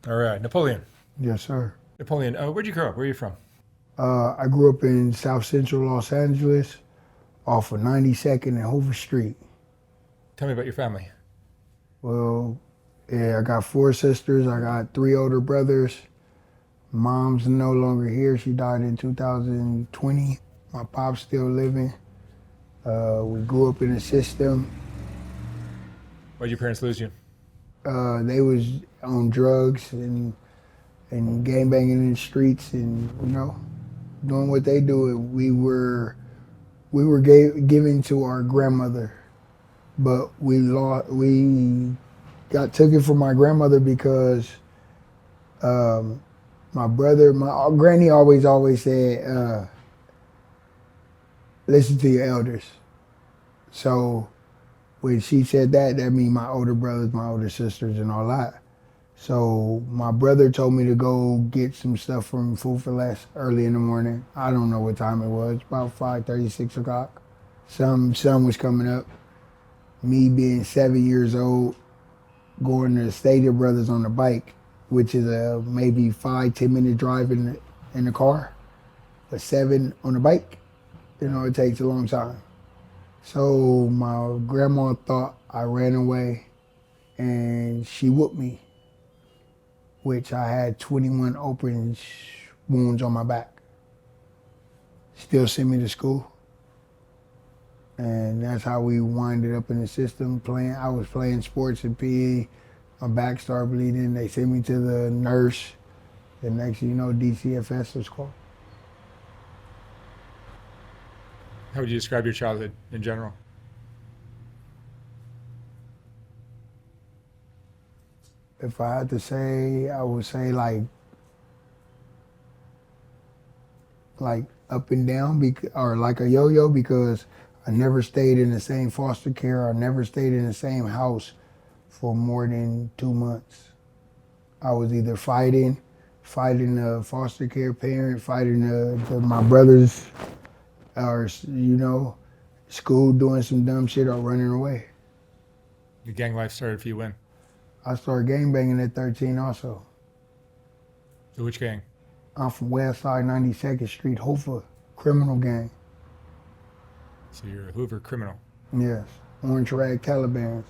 All right, Napoleon. Yes, sir. Napoleon, where'd you grow up? Where are you from? I grew up in South Central Los Angeles off of 92nd and Hoover Street. Tell me about your family. Well, yeah, I got four sisters. I got three older brothers. Mom's no longer here. She died in 2020. My pop's still living. We grew up in a system. Why'd your parents lose you? They was on drugs and gang banging in the streets and, doing what they do. We were given to our grandmother, but we got took it from my grandmother because um, my granny always said, listen to your elders. So when she said that, that means my older brothers, my older sisters, and all that. So my brother told me to go get some stuff from Food for Less early in the morning. I don't know what time it was, about 5:30, 6 o'clock. Sun was coming up. Me being 7 years old, going to the Stadia Brothers on the bike, which is a maybe 5-10 minute drive in the car, but seven on the bike, it takes a long time. So my grandma thought I ran away and she whooped me, which I had 21 open wounds on my back. Still sent me to school. And that's how we winded up in the system playing. I was playing sports in PE. My back started bleeding. They sent me to the nurse. The next thing you know, DCFS was called. How would you describe your childhood in general? If I had to say, I would say like up and down, or like a yo-yo, because I never stayed in the same foster care. I never stayed in the same house for more than 2 months. I was either fighting a foster care parent, fighting my brothers, or school doing some dumb shit or running away. Your gang life started for you when? I started gangbanging at 13 also. So which gang? I'm from West Side 92nd Street, Hoover, criminal gang. So you're a Hoover criminal. Yes, orange rag Taliban's.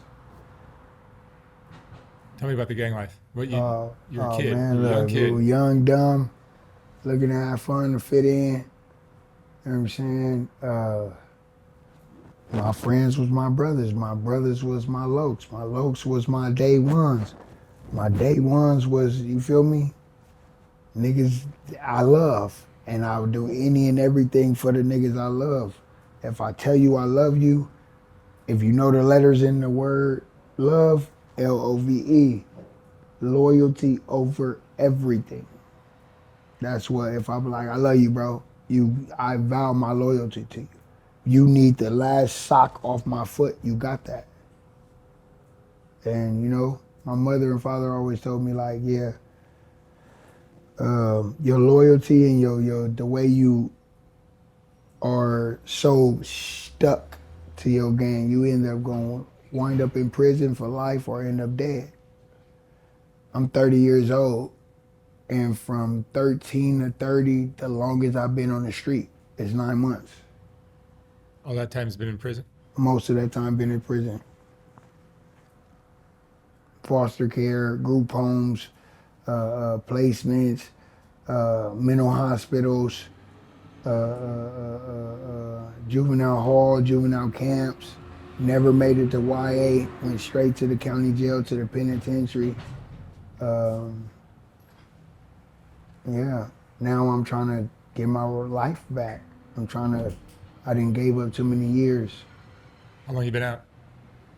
Tell me about the gang life. You're a Oh kid. You're man, a young look, we were kid. young, dumb, looking to have fun, to fit in. You know what I'm saying? My friends was my brothers. My brothers was my lokes. My lokes was my day ones. My day ones was, you feel me? Niggas I love. And I would do any and everything for the niggas I love. If I tell you I love you, if you know the letters in the word love, LOVE, loyalty over everything. That's what, if I'm like, I love you, bro, I vow my loyalty to you. You need the last sock off my foot, you got that. And my mother and father always told me like, yeah, your loyalty and your the way you are so stuck to your gang, you end up going wind up in prison for life or end up dead. I'm 30 years old, and from 13 to 30, the longest I've been on the street is 9 months. All that time's been in prison. Most of that time been in prison. Foster care, group homes, placements, mental hospitals, juvenile hall, juvenile camps. Never made it to YA. Went straight to the county jail, to the penitentiary. Um, yeah. Now I'm trying to get my life back. I'm trying to. I didn't gave up too many years How long you been out?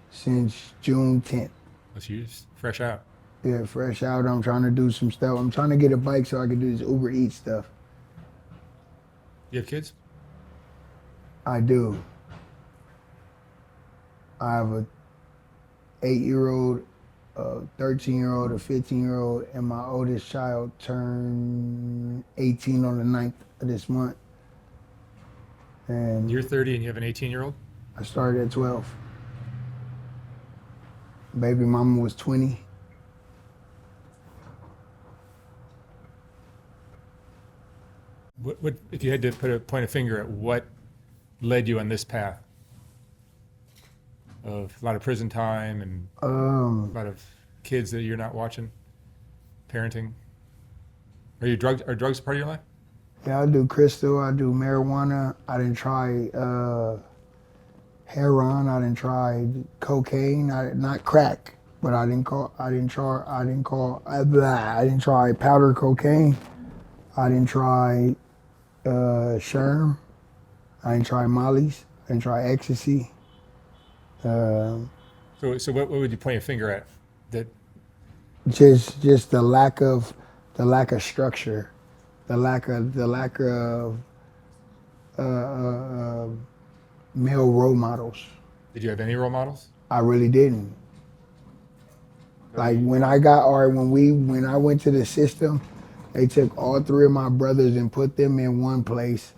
since June 10th. Let's use fresh out. Yeah, fresh out. I'm trying to do some stuff. I'm trying to get a bike so I can do this Uber Eats stuff. You have kids? I do. I have a 8-year-old, a 13-year-old, a 15-year-old, and my oldest child turned 18 on the 9th of this month. And You're 30 and you have an 18-year-old? I started at 12. Baby mama was 20. What if you had to point a finger at what led you on this path of a lot of prison time and a lot of kids that you're not watching, parenting? Are drugs part of your life? Yeah, I do crystal, I do marijuana, I didn't try heroin, I didn't try cocaine, not crack, but I didn't try powder cocaine, I didn't try sherm, I didn't try mollies, I didn't try ecstasy. So what would you point a finger at? That Just the lack of structure, the lack of male role models. did you have any role models? I really didn't. Like when I went to the system, they took all three of my brothers and put them in one place.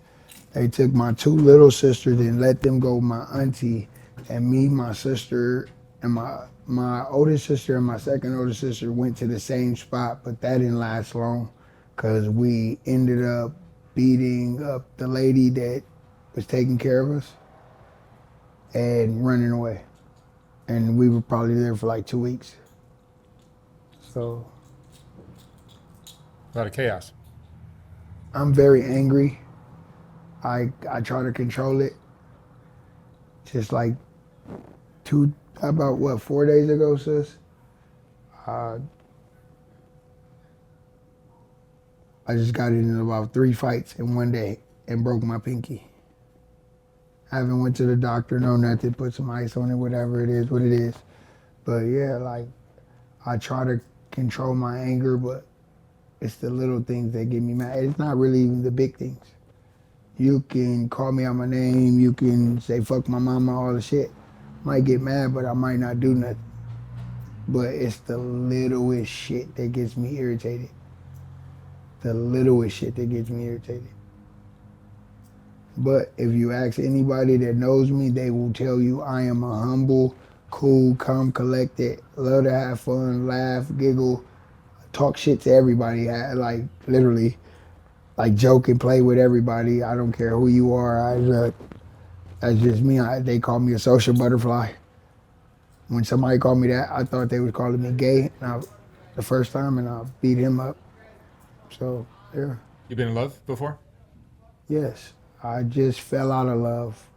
They took my two little sisters and let them go with my auntie, and me, my sister, and my oldest sister and my second oldest sister went to the same spot, but that didn't last long because we ended up beating up the lady that was taking care of us and running away. And we were probably there for like 2 weeks. So A lot of chaos. I'm very angry. I try to control it. Just like about what, 4 days ago, sis? I just got in about 3 fights in one day and broke my pinky. I haven't went to the doctor, no nothing, put some ice on it, whatever it is, what it is. But yeah, like I try to control my anger, but it's the little things that get me mad. It's not really even the big things. You can call me out my name, you can say fuck my mama, all the shit. Might get mad, but I might not do nothing. But it's the littlest shit that gets me irritated. The littlest shit that gets me irritated. But if you ask anybody that knows me, they will tell you I am a humble, cool, calm, collected, love to have fun, laugh, giggle, talk shit to everybody, like literally, like joke and play with everybody. I don't care who you are. That's just me. They call me a social butterfly. When somebody called me that, I thought they was calling me gay the first time, and I beat him up. So, yeah. You been in love before? Yes. I just fell out of love.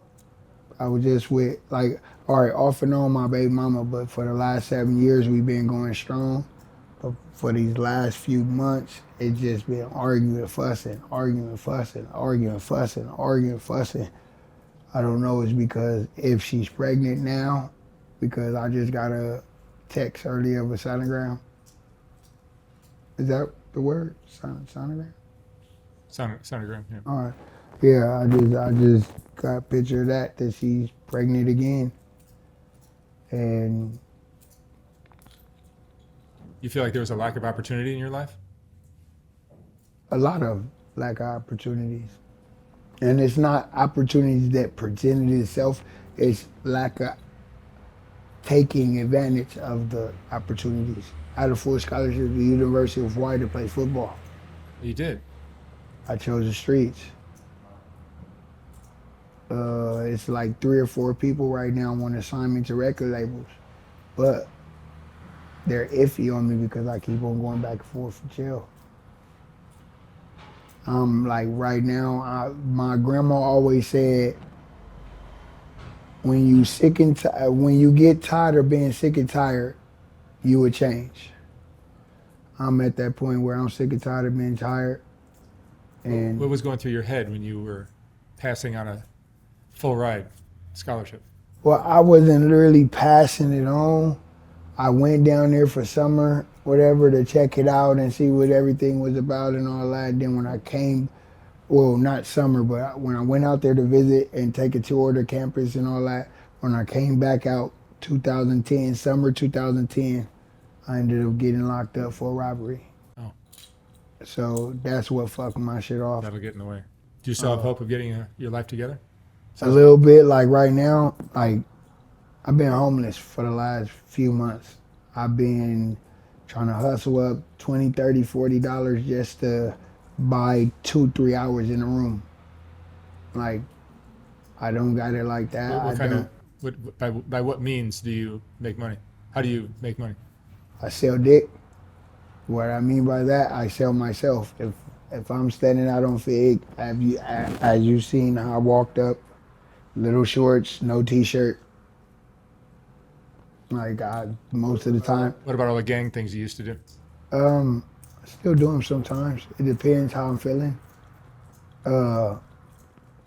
I was just with, like, all right, off and on my baby mama, but for the last 7 years, we've been going strong. But for these last few months, it's just been arguing, fussing, arguing, fussing, arguing, fussing, arguing, fussing. I don't know, it's because if she's pregnant now, because I just got a text earlier of a sonogram. Is that the word? Sonogram? Sonogram, yeah. All right. Yeah, I just got a picture of that she's pregnant again. And You feel like there was a lack of opportunity in your life? a lot of lack of opportunities. And it's not opportunities that presented itself, it's lack of taking advantage of the opportunities. I had a full scholarship at the University of Hawaii to play football. You did. I chose the streets. It's like 3 or 4 people right now want to sign me to record labels, but they're iffy on me because I keep on going back and forth from jail. Like right now, my grandma always said, when you get tired of being sick and tired, you would change. I'm at that point where I'm sick and tired of being tired. And What was going through your head when you were passing on a full ride scholarship? well, I wasn't really passing it on. I went down there for summer, whatever, to check it out and see what everything was about and all that. Then when I came, well, not summer, but when I went out there to visit and take a tour of the campus and all that, when I came back out 2010, summer 2010, I ended up getting locked up for a robbery. Oh. So that's what fucked my shit off. That'll get in the way. Do you still have hope of getting your life together? A little bit, like right now, like I've been homeless for the last few months. I've been trying to hustle up $20, $30, $40 just to by 2-3 hours in a room. Like, I don't got it like that. What I kind don't. of by what means do you make money? How do you make money? I sell dick. What I mean by that, I sell myself. If I'm standing out on Fig, as you seen how I walked up, little shorts, no t-shirt. Like most of the time, What about all the gang things you used to do? I still do them sometimes. It depends how I'm feeling. Uh,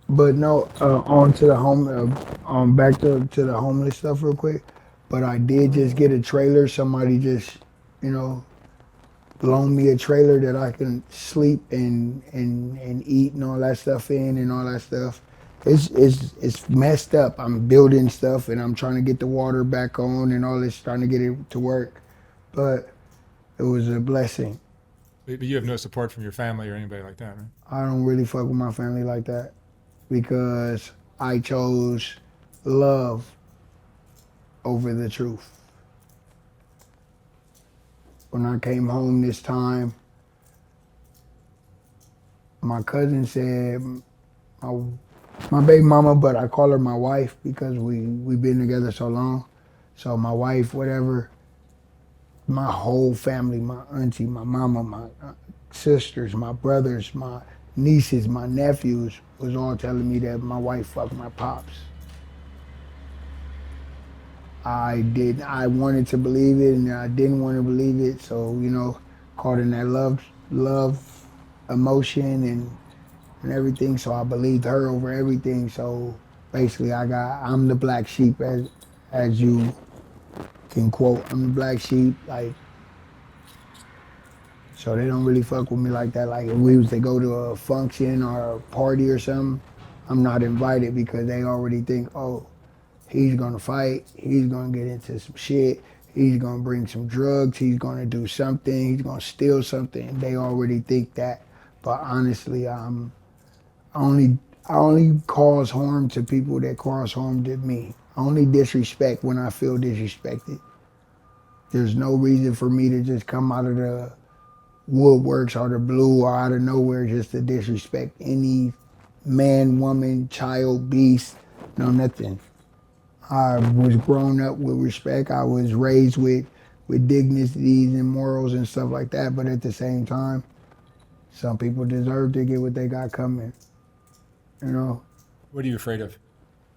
but no, on to the back to the homeless stuff real quick. But I did just get a trailer. Somebody just, you know, loan me a trailer that I can sleep and eat and all that stuff in and all that stuff. It's messed up. I'm building stuff and I'm trying to get the water back on and all this, trying to get it to work. But it was a blessing. But you have no support from your family or anybody like that, right? I don't really fuck with my family like that because I chose love over the truth. When I came home this time, my cousin said, my, my baby mama, but I call her my wife because we've been together so long. So my wife, whatever, my whole family, my auntie, my mama, my sisters, my brothers, my nieces, my nephews was all telling me that my wife fucked my pops. I wanted to believe it and I didn't want to believe it. So, caught in that love emotion and everything. So I believed her over everything. So basically I'm the black sheep as you can quote. I'm the black sheep, like, so they don't really fuck with me like that. Like if we was to go to a function or a party or something, I'm not invited because they already think, oh, he's gonna fight, he's gonna get into some shit, he's gonna bring some drugs, he's gonna do something, he's gonna steal something. They already think that. But honestly, I only cause harm to people that cause harm to me. I only disrespect when I feel disrespected. There's no reason for me to just come out of the woodworks or the blue or out of nowhere just to disrespect any man, woman, child, beast, no nothing. I was grown up with respect. I was raised with dignities and morals and stuff like that. But at the same time, some people deserve to get what they got coming. You know, What are you afraid of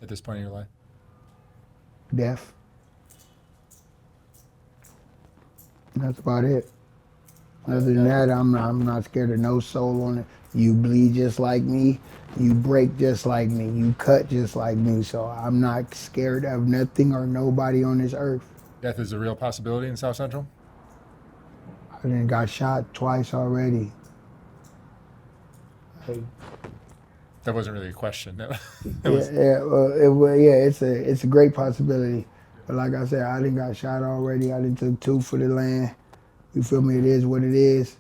at this point in your life? death. That's about it. Other than that, I'm not scared of no soul on it. You bleed just like me. You break just like me. You cut just like me. So I'm not scared of nothing or nobody on this earth. Death is a real possibility in South Central? I done got shot twice already. Like, That wasn't really a question. That yeah, was, it's a great possibility. But like I said, I done got shot already. I done took 2 for the land. You feel me? It is what it is.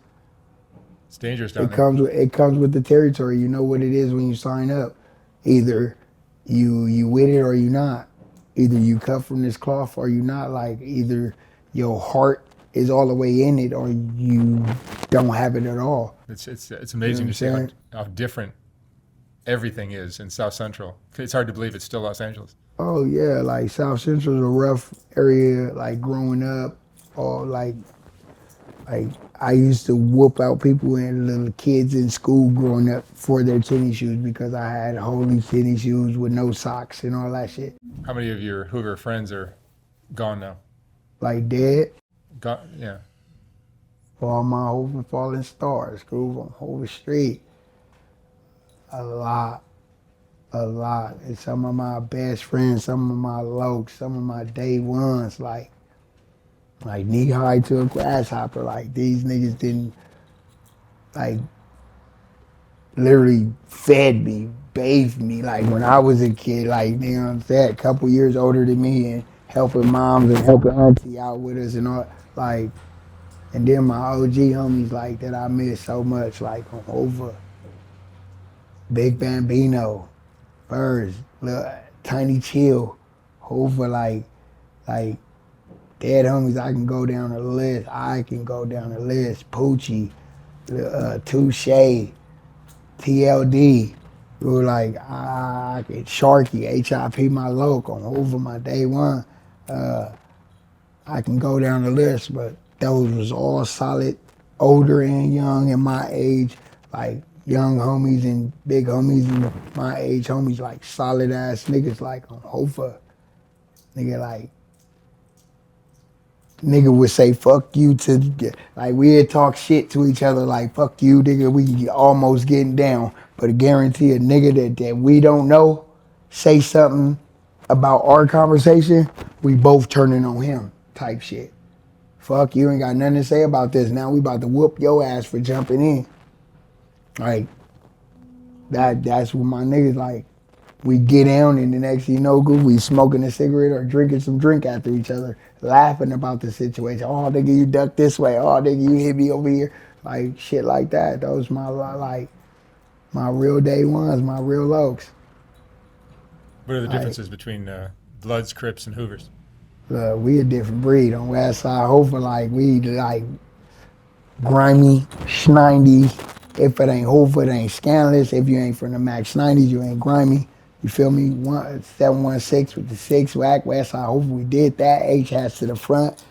it's dangerous down It there. comes with the territory. You know what it is when you sign up. Either you with it or you not. Either you cut from this cloth or you not. Like either your heart is all the way in it or you don't have it at all. It's You know what amazing I'm to see how, saying? how different everything is in South Central. It's hard to believe it's still Los Angeles. Oh yeah, like South Central's a rough area. Like growing up, or like I used to whoop out people and little kids in school growing up for their tennis shoes because I had holy tennis shoes with no socks and all that shit. How many of your Hoover friends are gone now? Like dead, Gone, yeah. all my Hoover falling stars, groove on Hoover Street. A lot, a lot. And some of my best friends, some of my lokes, some of my day ones, like knee high to a grasshopper. Like these niggas didn't like literally fed me, bathed me. Like when I was a kid, like you know what I'm saying, a couple years older than me and helping moms and helping auntie out with us and all like and then my OG homies like that I miss so much, like on Over, Big Bambino, Birds, Lil, Tiny Chill, Hoover, like dead homies. I can go down the list. Poochie, Touche, TLD. We were like, Sharky, HIP my local, over my day one. I can go down the list, but those was all solid, older and young in my age, like young homies and big homies and my age homies, like solid ass niggas like on Hofa. Nigga like, nigga would say fuck you to, like we'd talk shit to each other like fuck you nigga, we almost getting down. But I guarantee a nigga that we don't know say something about our conversation, we both turning on him type shit. Fuck, you ain't got nothing to say about this. Now we about to whoop your ass for jumping in. Like, that's what my niggas like. We get down and the next thing you know, we smoking a cigarette or drinking some drink after each other, laughing about the situation. Oh, nigga, you ducked this way. Oh, nigga, you hit me over here. Like, shit like that. Those my, like, my real day ones, my real lokes. What are the differences between Bloods, Crips, and Hoovers? We a different breed on West Side. Hopefully, like, we like grimy, schneindy. If it ain't Hoover, it ain't scandalous. If you ain't from the Max 90s, you ain't grimy. You feel me? 716 with the 6 whack, West Side Hoover. We did that. H hats to the front.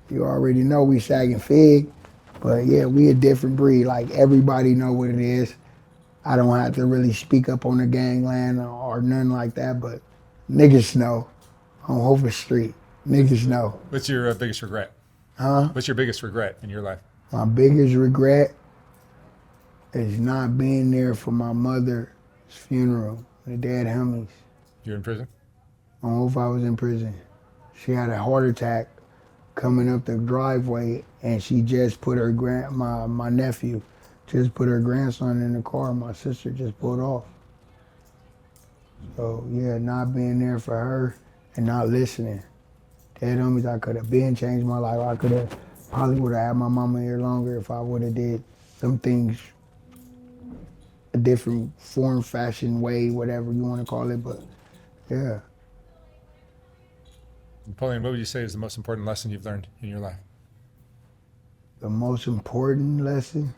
You already know we sagging fig. But yeah, we a different breed. Like everybody know what it is. I don't have to really speak up on the gangland or nothing like that, but niggas know on Hoover Street. Niggas know. What's your biggest regret? Huh? What's your biggest regret in your life? My biggest regret is not being there for my mother's funeral, the dead homies. You're in prison? I don't know if I was in prison. She had a heart attack coming up the driveway, and she just put her my nephew just put her grandson in the car. My sister just pulled off. So yeah, not being there for her and not listening. Dead homies, I could have been changed my life. I could have probably would have had my mama here longer if I would have did some things a different form, fashion, way, whatever you want to call it. But yeah. Napoleon, what would you say is the most important lesson you've learned in your life? The most important lesson?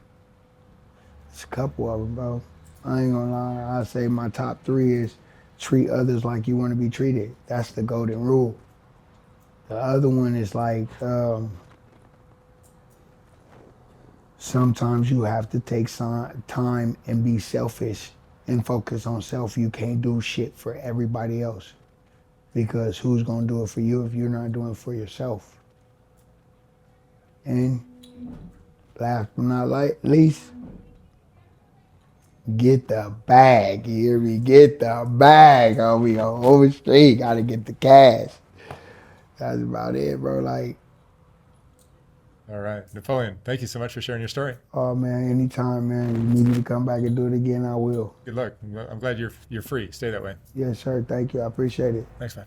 It's a couple of them, bro. I ain't gonna lie. I say my top 3 is treat others like you want to be treated. That's the golden rule. The other one is like, sometimes you have to take some time and be selfish and focus on self. You can't do shit for everybody else because who's gonna do it for you if you're not doing it for yourself? And last but not least, get the bag, you hear me? Get the bag, homie. On Over Street, gotta get the cash. That's about it, bro. Like, All right. Napoleon, thank you so much for sharing your story. oh man, anytime, man. You need me to come back and do it again, I will. Good luck. I'm glad you're free. Stay that way. Yes, sir. Thank you. I appreciate it. Thanks, man.